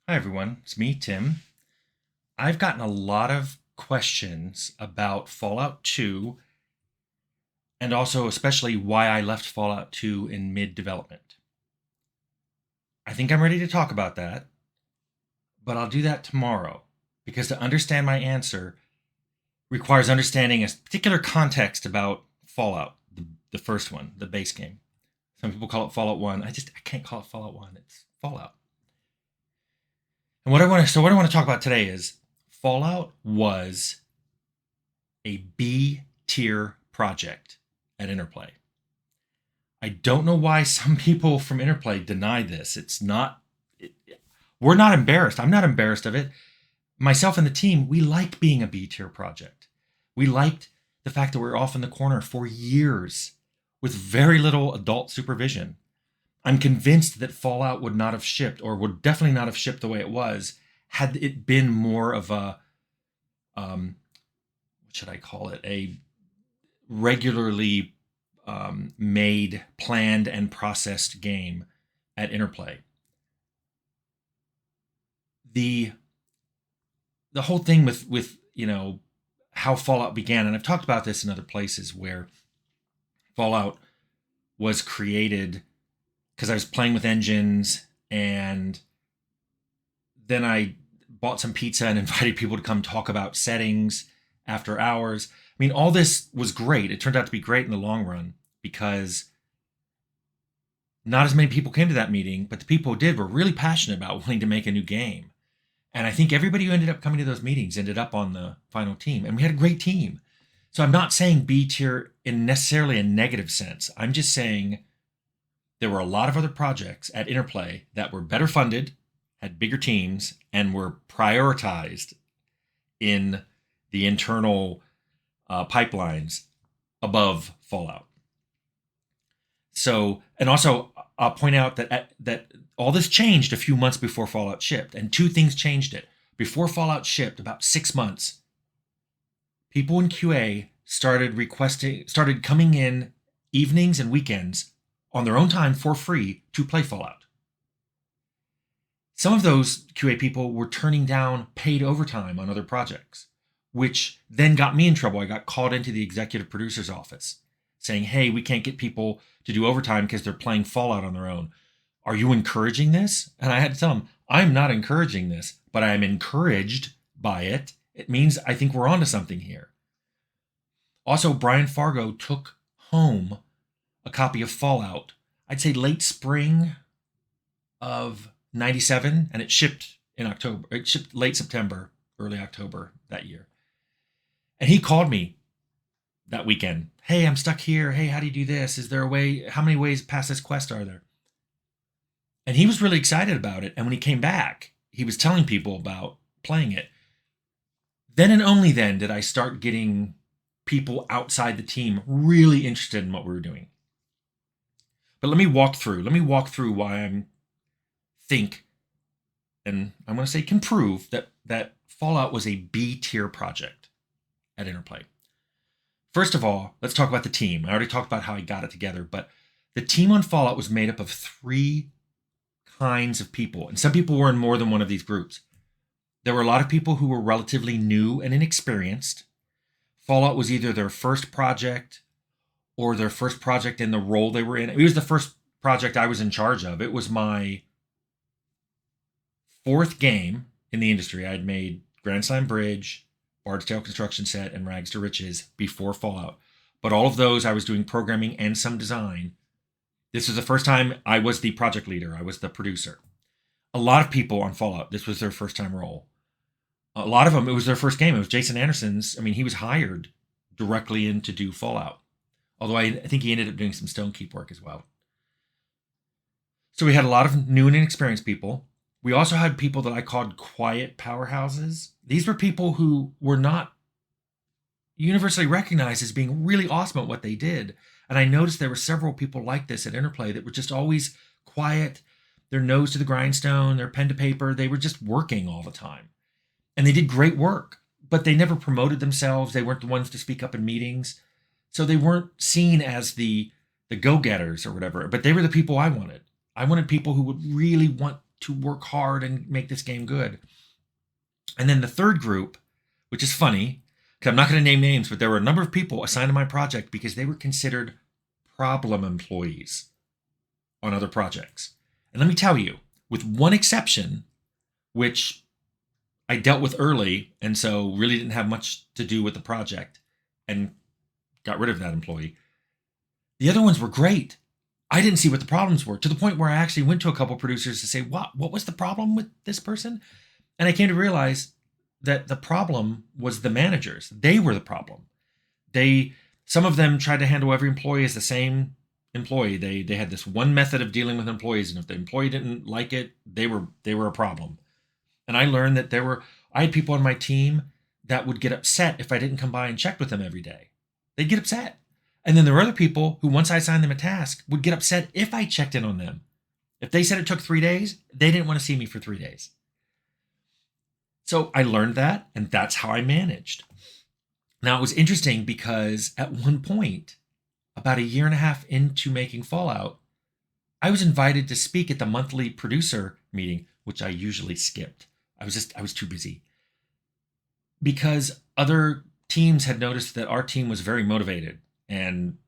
Hi, everyone. It's me, Tim. I've gotten a lot of questions about Fallout 2 and also, especially, why I left Fallout 2 in mid development. I think I'm ready to talk about that, but I'll do that tomorrow because to understand my answer requires understanding a particular context about Fallout, the first one, the base game. Some people call it Fallout 1. I can't call it Fallout 1. It's Fallout. And what I want to talk about today is Fallout was a B tier project at Interplay. I don't know why some people from Interplay deny this. It's not, it, we're not embarrassed. I'm not embarrassed of it. Myself and the team, we like being a B tier project. We liked the fact that we were off in the corner for years with very little adult supervision. I'm convinced that Fallout would not have shipped, or would definitely not have shipped the way it was, had it been more of a, what should I call it, a regularly made, planned, and processed game at Interplay. The the whole thing with how Fallout began, and I've talked about this in other places where Fallout was created because I was playing with engines, and then I bought some pizza and invited people to come talk about settings after hours. I mean, all this was great. It turned out to be great in the long run because not as many people came to that meeting, but the people who did were really passionate about wanting to make a new game. And I think everybody who ended up coming to those meetings ended up on the final team, and we had a great team. So I'm not saying B tier in necessarily a negative sense. I'm just saying there were a lot of other projects at Interplay that were better funded, had bigger teams, and were prioritized in the internal pipelines above Fallout. So, and also I'll point out that all this changed a few months before Fallout shipped, and two things changed it. Before Fallout shipped, about 6 months, people in QA started coming in evenings and weekends on their own time for free to play Fallout. Some of those QA people were turning down paid overtime on other projects, which then got me in trouble. I got called into the executive producer's office saying, hey, we can't get people to do overtime because they're playing Fallout on their own. Are you encouraging this? And I had to tell them, I'm not encouraging this, but I am encouraged by it. It means I think we're onto something here. Also, Brian Fargo took home a copy of Fallout, I'd say late spring of 97, and it shipped in October. It shipped late September, early October that year. And he called me that weekend. Hey, I'm stuck here. Hey, how do you do this? Is there a way? How many ways past this quest are there? And he was really excited about it. And when he came back, he was telling people about playing it. Then and only then did I start getting people outside the team really interested in what we were doing. But let me walk through why I'm think, and I'm going to say can prove that Fallout was a B tier project at Interplay. First of all, let's talk about the team. I already talked about how I got it together, but the team on Fallout was made up of three kinds of people, and some people were in more than one of these groups. There were a lot of people who were relatively new and inexperienced. Fallout was either their first project or their first project in the role they were in. It was the first project I was in charge of. It was my fourth game in the industry. I had made Grand Slam Bridge, Bard's Tale Construction Set, and Rags to Riches before Fallout. But all of those, I was doing programming and some design. This was the first time I was the project leader. I was the producer. A lot of people on Fallout, this was their first time role. A lot of them, it was their first game. It was Jason Anderson's. I mean, he was hired directly in to do Fallout. Although I think he ended up doing some Stonekeep work as well. So we had a lot of new and inexperienced people. We also had people that I called quiet powerhouses. These were people who were not universally recognized as being really awesome at what they did. And I noticed there were several people like this at Interplay that were just always quiet, their nose to the grindstone, their pen to paper. They were just working all the time. And they did great work, but they never promoted themselves. They weren't the ones to speak up in meetings. So they weren't seen as the go-getters or whatever, but they were the people I wanted. I wanted people who would really want to work hard and make this game good. And then the third group, which is funny, because I'm not going to name names, but there were a number of people assigned to my project because they were considered problem employees on other projects. And let me tell you, with one exception, which I dealt with early and so really didn't have much to do with the project and got rid of that employee, the other ones were great. I didn't see what the problems were, to the point where I actually went to a couple producers to say, what was the problem with this person? And I came to realize that the problem was the managers. They were the problem. Some of them tried to handle every employee as the same employee. They had this one method of dealing with employees, and if the employee didn't like it, they were a problem. And I learned that I had people on my team that would get upset if I didn't come by and check with them every day. They'd get upset. And then there were other people who, once I assigned them a task, would get upset if I checked in on them. If they said it took 3 days, they didn't want to see me for 3 days. So I learned that, and that's how I managed. Now, it was interesting because at one point, about 1.5 years into making Fallout, I was invited to speak at the monthly producer meeting, which I usually skipped. I was too busy. Because other teams had noticed that our team was very motivated and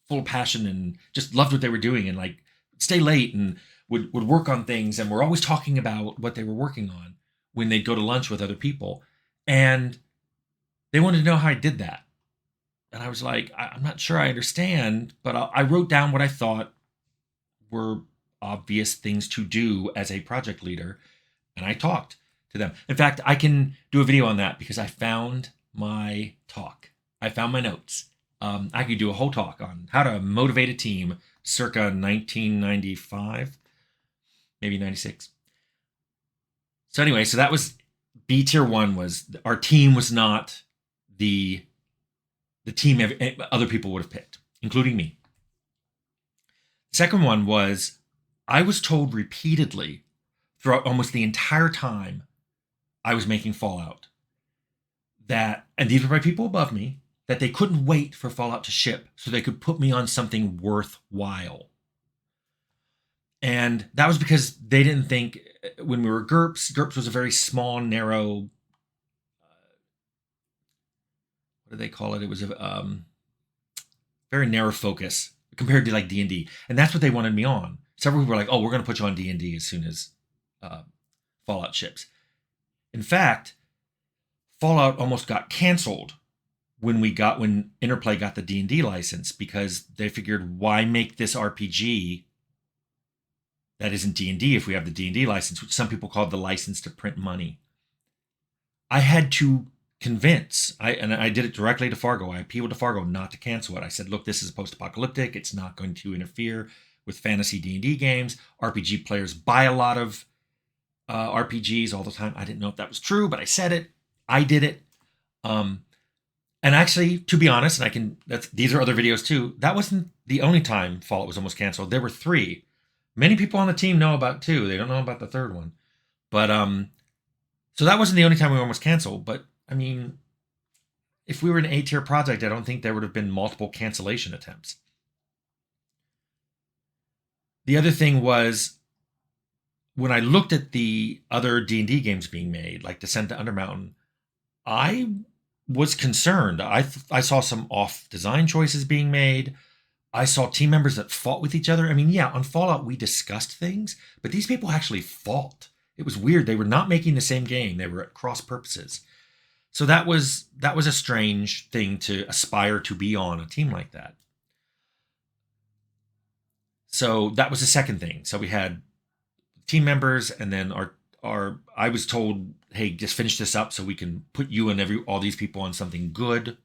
full of passion and just loved what they were doing, and like stay late and would work on things, and were always talking about what they were working on when they'd go to lunch with other people. And they wanted to know how I did that. And I was like, I'm not sure I understand, but I wrote down what I thought were obvious things to do as a project leader, and I talked to them. In fact, I can do a video on that because I found my talk. I found my notes. I could do a whole talk on how to motivate a team circa 1995, maybe 96. So anyway, so that was B tier 1. Was our team was not the team other people would have picked, including me. Second one was, I was told repeatedly throughout almost the entire time I was making Fallout that, and these were by people above me, that they couldn't wait for Fallout to ship so they could put me on something worthwhile. And that was because they didn't think, when we were GURPS was a very small, narrow, what do they call it? It was a very narrow focus compared to like D&D. And that's what they wanted me on. Several people were like, oh, we're going to put you on D&D as soon as Fallout ships. In fact, Fallout almost got canceled when Interplay got the D&D license, because they figured, why make this RPG that isn't D&D if we have the D&D license, which some people call the license to print money. I had to convince, and I did it directly to Fargo. I appealed to Fargo not to cancel it. I said, look, this is post-apocalyptic. It's not going to interfere with fantasy D&D games. RPG players buy a lot of RPGs all the time. I didn't know if that was true, but I said it. I did it. And actually, to be honest, these are other videos too, that wasn't the only time Fallout was almost canceled. There were 3. Many people on the team know about 2. They don't know about the third one. But so that wasn't the only time we were almost canceled. But I mean, if we were an A-tier project, I don't think there would have been multiple cancellation attempts. The other thing was, when I looked at the other D&D games being made, like Descent to Undermountain, I was concerned. I saw some off design choices being made. I saw team members that fought with each other. I mean, yeah, on Fallout, we discussed things, but these people actually fought. It was weird. They were not making the same game. They were at cross purposes. So that was a strange thing to aspire to be on a team like that. So that was the second thing. So we had team members, and then I was told, hey, just finish this up so we can put you and all these people on something good.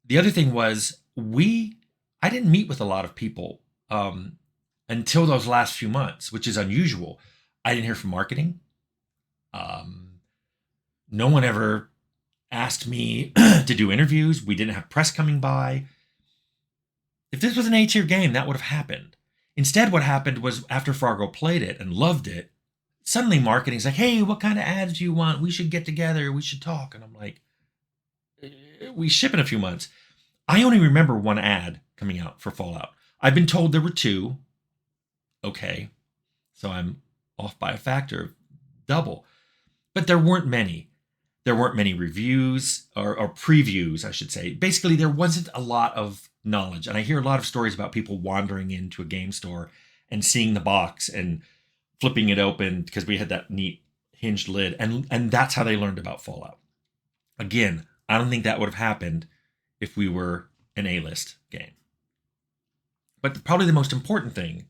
The other thing was, I didn't meet with a lot of people until those last few months, which is unusual. I didn't hear from marketing. No one ever asked me to do interviews. We didn't have press coming by. If this was an A-tier game, that would have happened. Instead, what happened was, after Fargo played it and loved it, suddenly marketing's like, hey, what kind of ads do you want? We should get together. We should talk. And I'm like, we ship in a few months. I only remember one ad coming out for Fallout. I've been told there were 2. Okay. So I'm off by a factor of double. But there weren't many. There weren't many reviews or previews, I should say. Basically, there wasn't a lot of knowledge. And I hear a lot of stories about people wandering into a game store and seeing the box and flipping it open because we had that neat hinged lid. And that's how they learned about Fallout. Again, I don't think that would have happened if we were an A-list game. But probably the most important thing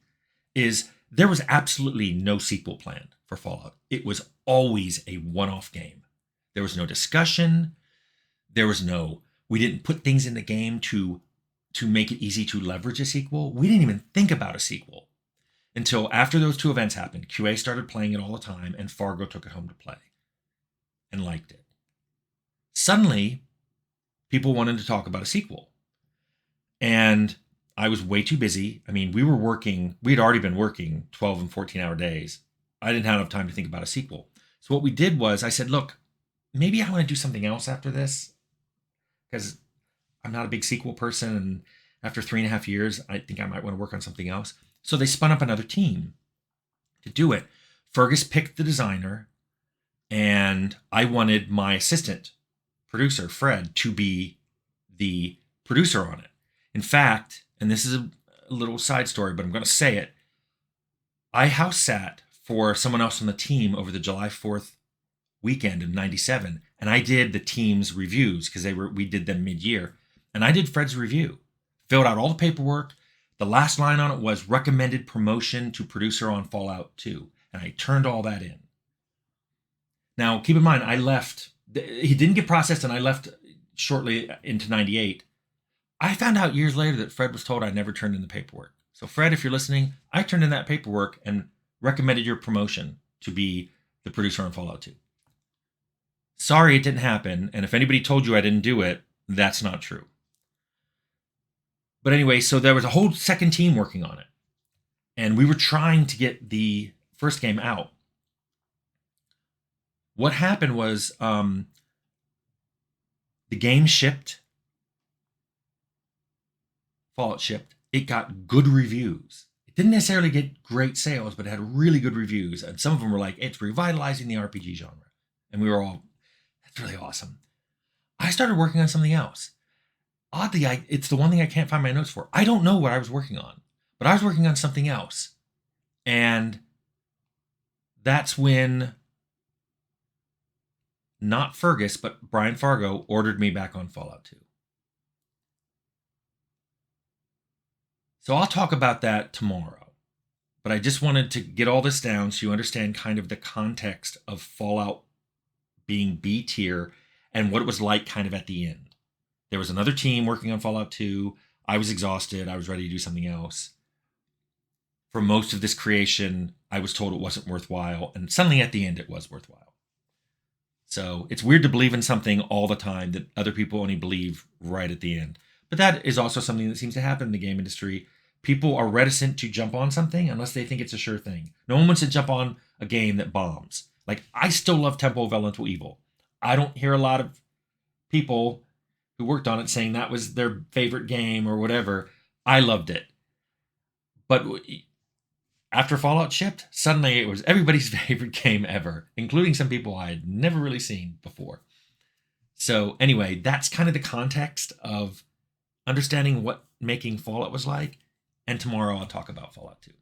is there was absolutely no sequel planned for Fallout. It was always a one-off game. There was no discussion. We didn't put things in the game to make it easy to leverage a sequel. We didn't even think about a sequel until after those two events happened. QA started playing it all the time, and Fargo took it home to play and liked it. Suddenly, people wanted to talk about a sequel. And I was way too busy. I mean, we had already been working 12 and 14-hour days. I didn't have enough time to think about a sequel. So what we did was I said, look, maybe I want to do something else after this because I'm not a big sequel person. And after 3.5 years, I think I might want to work on something else. So they spun up another team to do it. Fergus picked the designer, and I wanted my assistant producer, Fred, to be the producer on it. In fact, and this is a little side story, but I'm going to say it, I house sat for someone else on the team over the July 4th weekend of 97, and I did the team's reviews because we did them mid-year, and I did Fred's review, filled out all the paperwork. The last line on it was recommended promotion to producer on Fallout 2, and I turned all that in. Now, keep in mind, I left. He didn't get processed, and I left shortly into 98. I found out years later that Fred was told I never turned in the paperwork. So, Fred, if you're listening, I turned in that paperwork and recommended your promotion to be the producer on Fallout 2. Sorry it didn't happen, and if anybody told you I didn't do it, that's not true. But anyway, so there was a whole second team working on it, and we were trying to get the first game out. What happened was the game shipped. Fallout shipped. It got good reviews. It didn't necessarily get great sales, but it had really good reviews. And some of them were like, it's revitalizing the RPG genre. And we were all, that's really awesome. I started working on something else. Oddly, it's the one thing I can't find my notes for. I don't know what I was working on, but I was working on something else. And that's when not Fergus, but Brian Fargo ordered me back on Fallout 2. So I'll talk about that tomorrow. But I just wanted to get all this down so you understand kind of the context of Fallout being B tier and what it was like kind of at the end. There was another team working on Fallout 2. I was exhausted. I was ready to do something else. For most of this creation, I was told it wasn't worthwhile. And suddenly at the end, it was worthwhile. So it's weird to believe in something all the time that other people only believe right at the end. But that is also something that seems to happen in the game industry. People are reticent to jump on something unless they think it's a sure thing. No one wants to jump on a game that bombs. Like, I still love Temple of Elemental Evil. I don't hear a lot of people who worked on it saying that was their favorite game or whatever. I loved it. But after Fallout shipped, suddenly it was everybody's favorite game ever, including some people I had never really seen before. So anyway, that's kind of the context of understanding what making Fallout was like. And tomorrow I'll talk about Fallout 2.